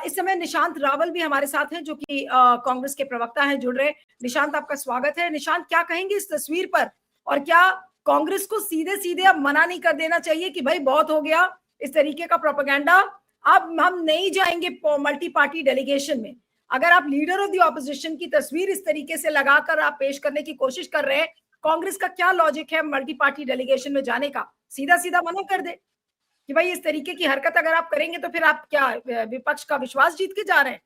इस समय निशांत रावल भी हमारे साथ हैं, जो कि कांग्रेस के प्रवक्ता हैं, जुड़ रहे। निशांत, आपका स्वागत है। निशांत, क्या कहेंगे इस तस्वीर पर, और क्या कांग्रेस को सीधे सीधे अब मना नहीं कर देना चाहिए कि भाई बहुत हो गया इस तरीके का प्रोपेगेंडा, अब हम नहीं जाएंगे मल्टी पार्टी डेलीगेशन में? अगर आप लीडर ऑफ द ऑपोजिशन की तस्वीर इस तरीके से लगाकर आप पेश करने की कोशिश कर रहे हैं, कांग्रेस का क्या लॉजिक है मल्टी पार्टी डेलीगेशन में जाने का? सीधा सीधा मना कर दे कि भाई इस तरीके की हरकत अगर आप करेंगे तो फिर आप क्या विपक्ष का विश्वास जीत के जा रहे हैं?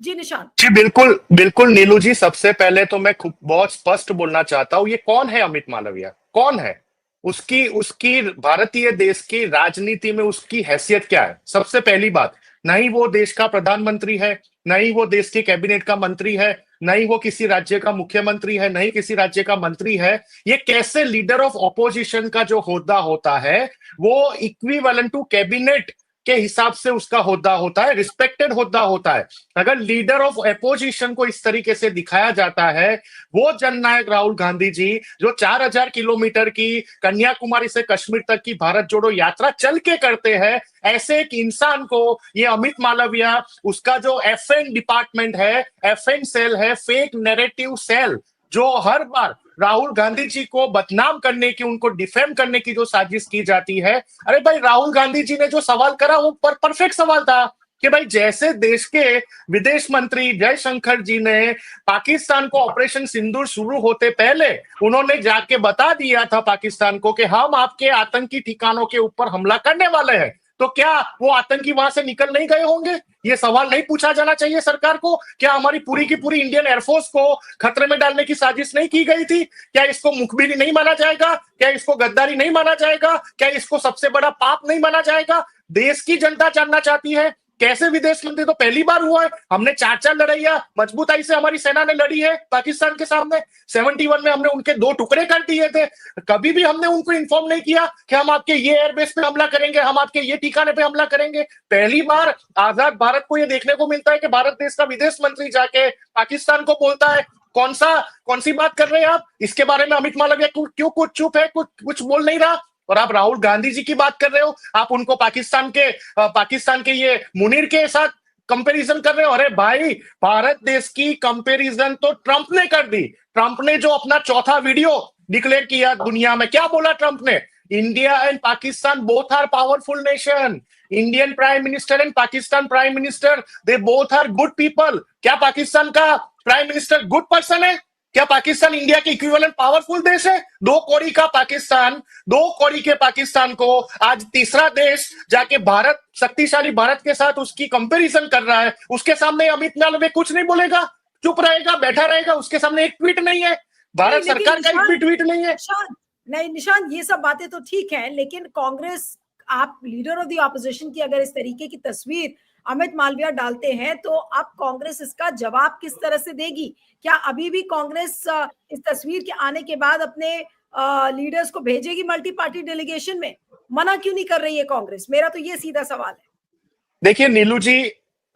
जी निशांत। जी बिल्कुल बिल्कुल नीलू जी, सबसे पहले तो मैं बहुत स्पष्ट बोलना चाहता हूं, ये कौन है अमित मालविया? कौन है? उसकी उसकी भारतीय देश की राजनीति में उसकी हैसियत क्या है? सबसे पहली बात, नहीं वो देश का प्रधानमंत्री है, नहीं वो देश की कैबिनेट का मंत्री है, नहीं वो किसी राज्य का मुख्यमंत्री है, नहीं किसी राज्य का मंत्री है। ये कैसे लीडर ऑफ ऑपोजिशन का जो होदा होता है वो इक्विवेलेंट टू कैबिनेट के हिसाब से उसका होदा होता है, रिस्पेक्टेड होदा होता है। अगर लीडर ऑफ अपोजिशन को इस तरीके से दिखाया जाता है, वो जननायक राहुल गांधी जी जो 4000 किलोमीटर की कन्याकुमारी से कश्मीर तक की भारत जोड़ो यात्रा चल के करते हैं, ऐसे एक इंसान को ये अमित मालविया, उसका जो एफएन डिपार्टमेंट है, एफएन सेल है, फेक नैरेटिव सेल, जो हर बार राहुल गांधी जी को बदनाम करने की, उनको डिफेम करने की जो साजिश की जाती है। अरे भाई, राहुल गांधी जी ने जो सवाल करा वो परफेक्ट सवाल था कि भाई जैसे देश के विदेश मंत्री जयशंकर जी ने पाकिस्तान को ऑपरेशन सिंदूर शुरू होते पहले उन्होंने जाके बता दिया था पाकिस्तान को कि हम आपके आतंकी ठिकानों के ऊपर हमला करने वाले हैं, तो क्या वो आतंकी वहां से निकल नहीं गए होंगे? ये सवाल नहीं पूछा जाना चाहिए सरकार को? क्या हमारी पूरी की पूरी इंडियन एयरफोर्स को खतरे में डालने की साजिश नहीं की गई थी? क्या इसको मुखबिरी नहीं माना जाएगा? क्या इसको गद्दारी नहीं माना जाएगा? क्या इसको सबसे बड़ा पाप नहीं माना जाएगा? देश की जनता जानना चाहती है कैसे विदेश मंत्री तो पहली बार हुआ है। हमने 4 लड़ाइयां मजबूताई से हमारी सेना ने लड़ी है पाकिस्तान के सामने। 71 में हमने उनके 2 टुकड़े कर दिए थे। कभी भी हमने उनको इन्फॉर्म नहीं किया कि हम आपके ये एयरबेस पे हमला करेंगे, हम आपके ये ठिकाने पे हमला करेंगे। पहली बार आजाद भारत को ये देखने को मिलता है कि भारत देश का विदेश मंत्री जाके पाकिस्तान को बोलता है। कौन सी बात कर रहे हैं आप? इसके बारे में अमित मालविया क्यों कुछ चुप है, कुछ बोल नहीं रहा? और आप राहुल गांधी जी की बात कर रहे हो, आप उनको पाकिस्तान के ये मुनीर के साथ कंपैरिजन कर रहे हो। अरे भाई, भारत देश की कंपैरिजन तो ट्रंप ने कर दी। ट्रंप ने जो अपना चौथा वीडियो डिक्लेयर किया दुनिया में, क्या बोला ट्रंप ने? India and Pakistan both are powerful nation. Indian prime minister and Pakistan prime minister, they both are good people. क्या पाकिस्तान का प्राइम मिनिस्टर गुड पर्सन है? क्या पाकिस्तान इंडिया के इक्विवेलेंट पावरफुल देश है? 2 कौड़ी के पाकिस्तान को आज तीसरा देश जाके भारत, शक्तिशाली भारत के साथ उसकी कंपैरिजन कर रहा है। उसके सामने अमित मालविया कुछ नहीं बोलेगा, चुप रहेगा, बैठा रहेगा। उसके सामने एक ट्वीट नहीं है, भारत सरकार का एक भी ट्वीट नहीं है। नहीं निशांत, ये सब बातें तो ठीक है, लेकिन कांग्रेस, आप लीडर ऑफ द ऑपोजिशन की अगर इस तरीके की तस्वीर अमित मालविया डालते हैं तो अब कांग्रेस इसका जवाब किस तरह से देगी? क्या अभी भी कांग्रेस इस तस्वीर के आने के बाद अपने लीडर्स को भेजेगी मल्टी पार्टी डेलीगेशन में? मना क्यों नहीं कर रही है कांग्रेस? मेरा तो ये सीधा सवाल है। देखिए नीलू जी,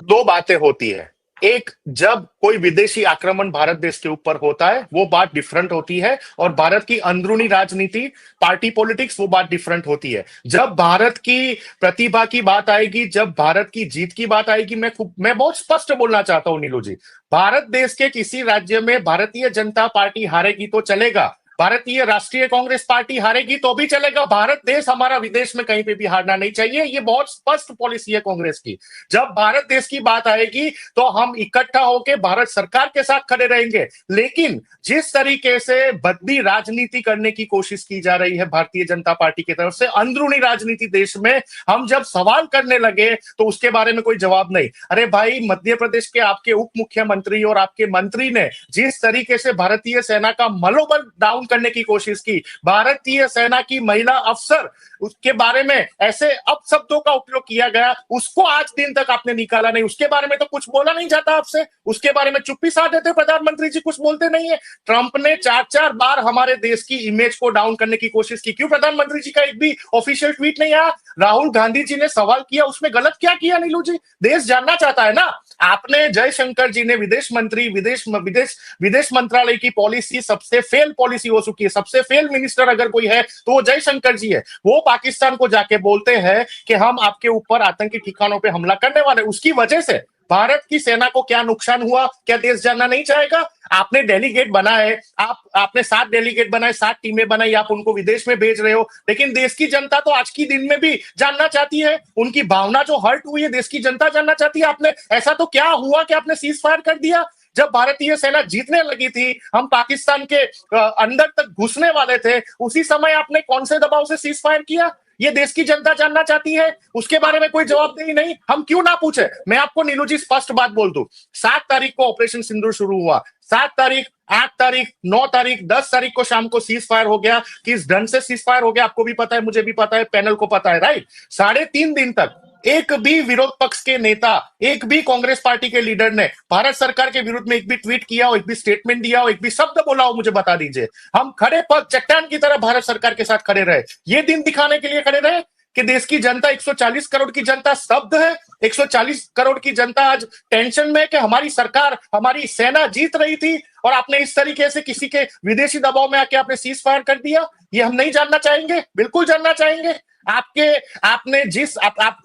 2 बातें होती है। एक, जब कोई विदेशी आक्रमण भारत देश के ऊपर होता है वो बात डिफरेंट होती है, और भारत की अंदरूनी राजनीति, पार्टी पॉलिटिक्स, वो बात डिफरेंट होती है। जब भारत की प्रतिभा की बात आएगी, जब भारत की जीत की बात आएगी, मैं बहुत स्पष्ट बोलना चाहता हूं नीलू जी, भारत देश के किसी राज्य में भारतीय जनता पार्टी हारेगी तो चलेगा, भारतीय राष्ट्रीय कांग्रेस पार्टी हारेगी तो भी चलेगा। भारत देश हमारा विदेश में कहीं पे भी हारना नहीं चाहिए, ये बहुत स्पष्ट पॉलिसी है कांग्रेस की। जब भारत देश की बात आएगी तो हम इकट्ठा होकर भारत सरकार के साथ खड़े रहेंगे। लेकिन जिस तरीके से बदली राजनीति करने की कोशिश की जा रही है भारतीय जनता पार्टी की तरफ से, अंदरूनी राजनीति देश में, हम जब सवाल करने लगे तो उसके बारे में कोई जवाब नहीं। अरे भाई, मध्य प्रदेश के आपके उप मुख्यमंत्री और आपके मंत्री ने जिस तरीके से भारतीय सेना का मनोबल डाउन करने की कोशिश की, भारतीय सेना की महिला अफसर, उसके बारे में ऐसे अपशब्दों का उपयोग किया गया, उसको आज दिन तक आपने निकाला नहीं। उसके बारे में तो कुछ बोला नहीं जाता आपसे, उसके बारे में चुप्पी साध देते प्रधानमंत्री जी, कुछ बोलते नहीं है। ट्रंप ने 4 बार हमारे देश की इमेज को डाउन करने की कोशिश की, क्यों प्रधानमंत्री जी का एक भी ऑफिशियल ट्वीट नहीं आया? राहुल गांधी जी ने सवाल किया, उसमें गलत क्या किया नीलू जी? देश जानना चाहता है ना। आपने जयशंकर जी ने विदेश मंत्री विदेश मंत्रालय की पॉलिसी सबसे फेल पॉलिसी हो चुकी है, सबसे फेल मिनिस्टर अगर कोई है तो वो जयशंकर जी है। वो पाकिस्तान को जाके बोलते हैं कि हम आपके ऊपर आतंकी ठिकानों पे हमला करने वाले, उसकी वजह से भारत की सेना को क्या नुकसान हुआ, क्या देश जानना नहीं चाहेगा? आपने डेलीगेट बनाए, आपने 7 डेलीगेट बनाए, 7 टीमें बनाई, आप उनको विदेश में भेज रहे हो, लेकिन देश की जनता तो आज की दिन में भी जानना चाहती है, उनकी भावना जो हर्ट हुई है देश की जनता जानना चाहती है। आपने ऐसा तो क्या हुआ कि आपने सीज फायर कर दिया? जब भारतीय सेना जीतने लगी थी, हम पाकिस्तान के अंदर तक घुसने वाले थे, उसी समय आपने कौन से दबाव से सीज फायर किया? ये देश की जनता जानना चाहती है, उसके बारे में कोई जवाबदेही नहीं। हम क्यों ना पूछे? मैं आपको नीलू जी स्पष्ट बात बोल दूं, 7 तारीख को ऑपरेशन सिंदूर शुरू हुआ, 7 तारीख, 8 तारीख, 9 तारीख, 10 तारीख को शाम को सीज फायर हो गया। किस ढंग से सीज फायर हो गया आपको भी पता है, मुझे भी पता है, पैनल को पता है, राइट? 3.5 दिन तक एक भी विरोध पक्ष के नेता, एक भी कांग्रेस पार्टी के लीडर ने भारत सरकार के विरुद्ध में एक भी ट्वीट किया हो, एक भी स्टेटमेंट दिया हो, एक भी शब्द बोला हो, मुझे बता दीजिए। हम खड़े पग चट्टान की तरह भारत सरकार के साथ खड़े रहे, ये दिन दिखाने के लिए खड़े रहे कि देश की जनता, 140 करोड़ की जनता स्तब्ध है। 140 करोड़ की जनता आज टेंशन में कि हमारी सरकार, हमारी सेना जीत रही थी और आपने इस तरीके से किसी के विदेशी दबाव में आके आपने सीज फायर कर दिया। ये हम नहीं जानना चाहेंगे? बिल्कुल जानना चाहेंगे। आपने जिस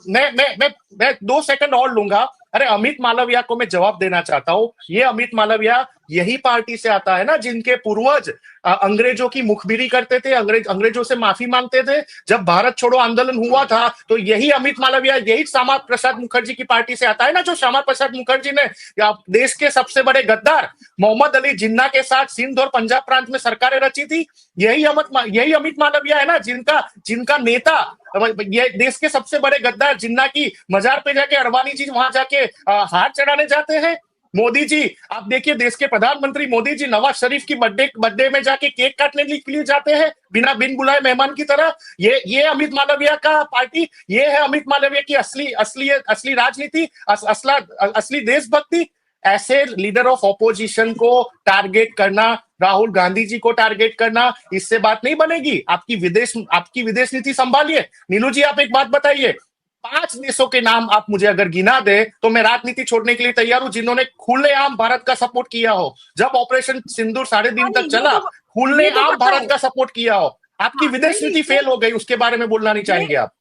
मैं 2 सेकंड और लूंगा। अरे अमित मालविया को मैं जवाब देना चाहता हूं। ये अमित मालविया यही पार्टी से आता है ना जिनके पूर्वज अंग्रेजों की मुखबिरी करते थे, अंग्रेजों से माफी मांगते थे। जब भारत छोड़ो आंदोलन हुआ था तो यही अमित मालविया, यही श्यामा प्रसाद मुखर्जी की पार्टी से आता है ना, जो श्यामा प्रसाद मुखर्जी ने देश के सबसे बड़े गद्दार मोहम्मद अली जिन्ना के साथ सिंध और पंजाब प्रांत में सरकारें रची थी। यही अमित मालविया है ना जिनका नेता ये देश के सबसे बड़े गद्दार जिन्ना की मजार पे जाके, अरवानी जी वहां जाके हाथ चढ़ाने जाते हैं। मोदी जी, आप देखिए, देश के प्रधानमंत्री मोदी जी नवाज शरीफ की बर्थडे में जाके केक काटने के लिए जाते हैं बिन बुलाए मेहमान की तरह। ये अमित मालविया का पार्टी, ये है अमित मालविया की असली राजनीति, असली देशभक्ति। ऐसे लीडर ऑफ ऑपोजिशन को टारगेट करना, राहुल गांधी जी को टारगेट करना, इससे बात नहीं बनेगी। आपकी विदेश नीति संभालिए। नीलू जी, आप एक बात बताइए, 5 देशों के नाम आप मुझे अगर गिना दे तो मैं राजनीति छोड़ने के लिए तैयार हूं, जिन्होंने खुलेआम भारत का सपोर्ट किया हो। जब ऑपरेशन सिंदूर 3.5 दिन तक चला, खुलेआम भारत का सपोर्ट किया हो। आपकी विदेश नीति फेल हो गई, उसके बारे में बोलना नहीं चाहेंगे आप?